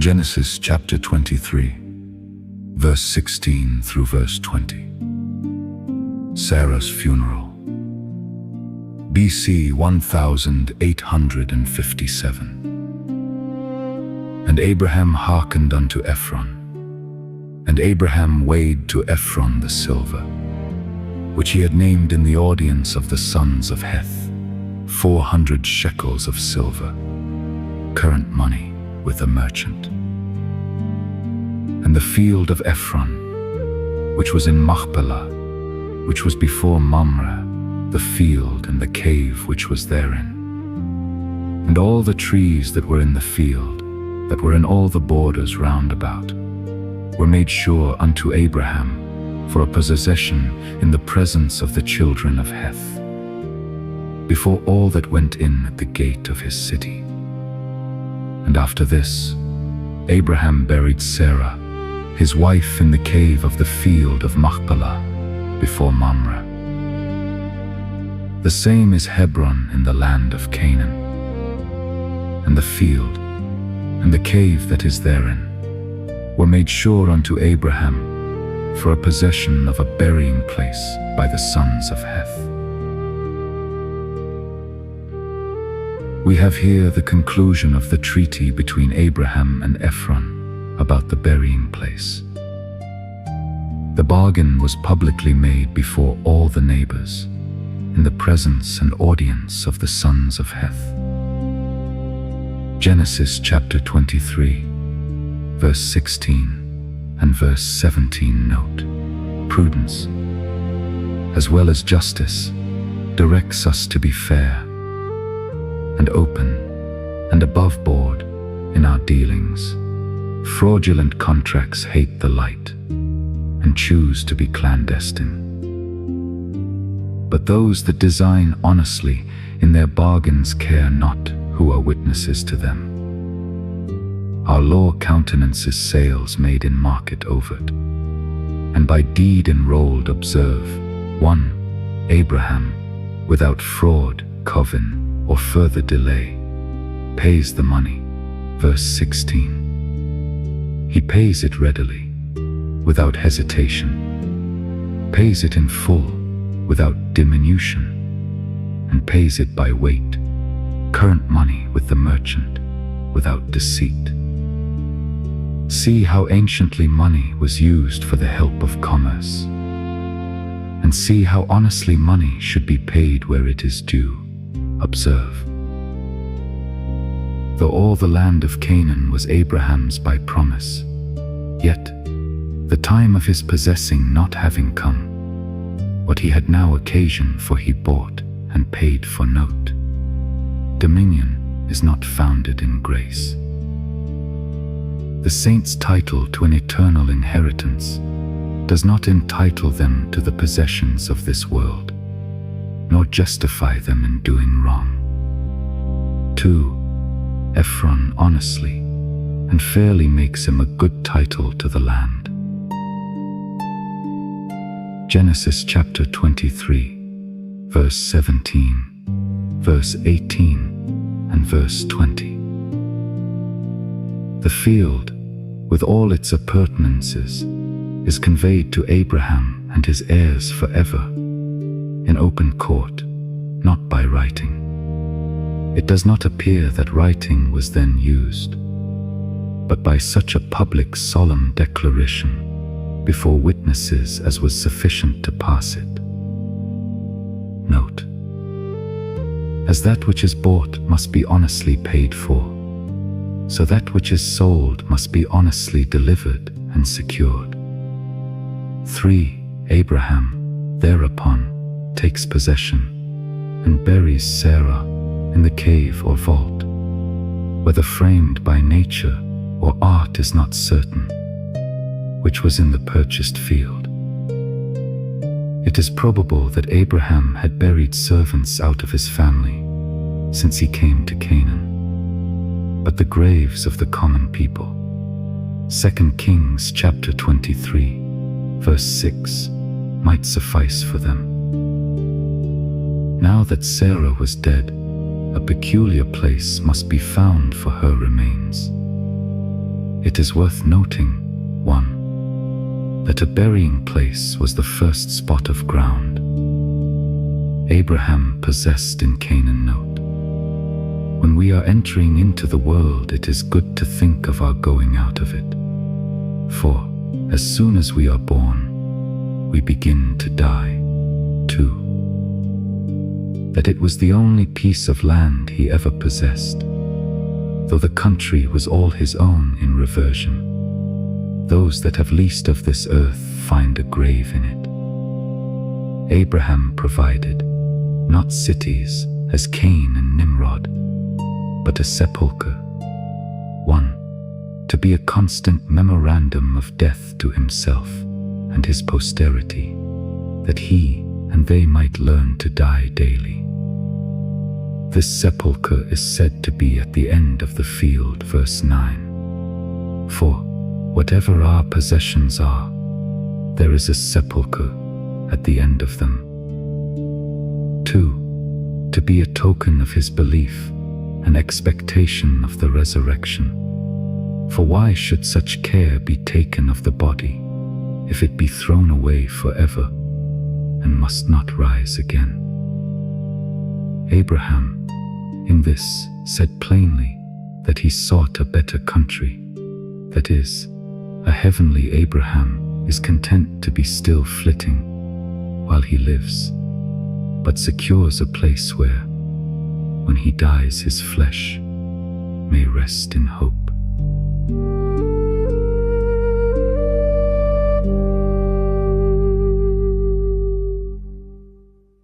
Genesis chapter 23, verse 16 through verse 20. Sarah's funeral. BC 1857. And Abraham hearkened unto Ephron, and Abraham weighed to Ephron the silver, which he had named in the audience of the sons of Heth, 400 shekels of silver, current money, with a merchant. And the field of Ephron, which was in Machpelah, which was before Mamre, the field and the cave which was therein, and all the trees that were in the field, that were in all the borders round about, were made sure unto Abraham for a possession in the presence of the children of Heth, before all that went in at the gate of his city. And after this, Abraham buried Sarah, his wife, in the cave of the field of Machpelah, before Mamre. The same is Hebron in the land of Canaan. And the field, and the cave that is therein, were made sure unto Abraham for a possession of a burying place by the sons of Heth. We have here the conclusion of the treaty between Abraham and Ephron about the burying place. The bargain was publicly made before all the neighbors, in the presence and audience of the sons of Heth. Genesis chapter 23, verse 16 and verse 17 note, prudence, as well as justice, directs us to be fair and open and above board in our dealings. Fraudulent contracts hate the light and choose to be clandestine. But those that design honestly in their bargains care not who are witnesses to them. Our law countenances sales made in market overt, and by deed enrolled observe. 1. Abraham, without fraud, covin, or further delay, pays the money. Verse 16. He pays it readily, without hesitation, pays it in full, without diminution, and pays it by weight, current money with the merchant, without deceit. See how anciently money was used for the help of commerce, and see how honestly money should be paid where it is due. Observe. Though all the land of Canaan was Abraham's by promise, yet, the time of his possessing not having come, what he had now occasion for he bought and paid for note. Dominion is not founded in grace. The saints' title to an eternal inheritance does not entitle them to the possessions of this world, nor justify them in doing wrong. 2. Ephron honestly and fairly makes him a good title to the land. Genesis chapter 23, verse 17, verse 18, and verse 20. The field, with all its appurtenances, is conveyed to Abraham and his heirs forever, in open court, not by writing. It does not appear that writing was then used, but by such a public solemn declaration before witnesses as was sufficient to pass it. Note: as that which is bought must be honestly paid for, so that which is sold must be honestly delivered and secured. 3. Abraham, thereupon, takes possession and buries Sarah in the cave or vault, whether framed by nature or art is not certain, which was in the purchased field. It is probable that Abraham had buried servants out of his family since he came to Canaan, but the graves of the common people. 2 Kings chapter 23, verse 6, might suffice for them. Now that Sarah was dead, a peculiar place must be found for her remains. It is worth noting, 1. That a burying place was the first spot of ground Abraham possessed in Canaan. Note: when we are entering into the world, it is good to think of our going out of it. For, as soon as we are born, we begin to die. 2. That it was the only piece of land he ever possessed, though the country was all his own in reversion. Those that have least of this earth find a grave in it. Abraham provided, not cities, as Cain and Nimrod, but a sepulchre. 1. To be a constant memorandum of death to himself and his posterity, that he and they might learn to die daily. This sepulchre is said to be at the end of the field, verse 9. For, whatever our possessions are, there is a sepulchre at the end of them. 2. To be a token of his belief, an expectation of the resurrection. For why should such care be taken of the body, if it be thrown away forever, and must not rise again? Abraham, in this, said plainly that he sought a better country, that is, a heavenly Abraham is content to be still flitting while he lives, but secures a place where, when he dies, his flesh may rest in hope.